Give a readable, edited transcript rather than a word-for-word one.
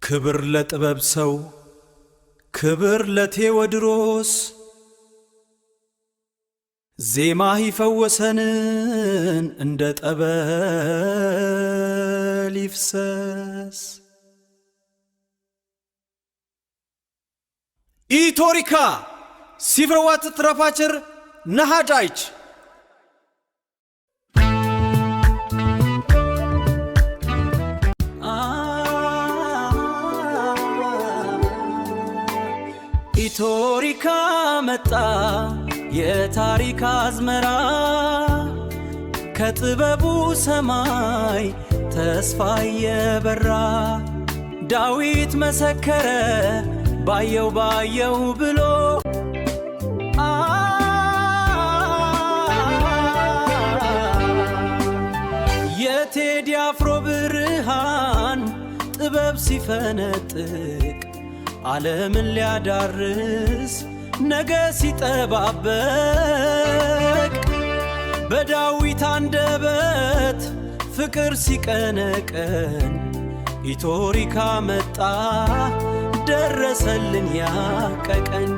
ክብር ለጥበብ ሰው ክብር ለቴዎድሮስ ዜማ ይፈወሰንን እንደ ጠበል ይፍሰስ። ኢቶሪካ ሲፍረዋት ትረፋችር ነሃጃይች ኢቶሪካ መጣ የታሪክ አዝመራ ከጥበቡ ሰማይ ተስፋ የበራ ዳዊት መሰከረ ባየው ብሎ የቴዲ አፍሮ ብርሃን ጥበብ ሲፈነጥቅ ዓለምን ሊያዳርስ ነገ ሲጠባበቅ በዳዊት አንደበት ፍቅር ሲቀነቀን ኢቶሪካ መጣ ደረሰልን ያቀቀን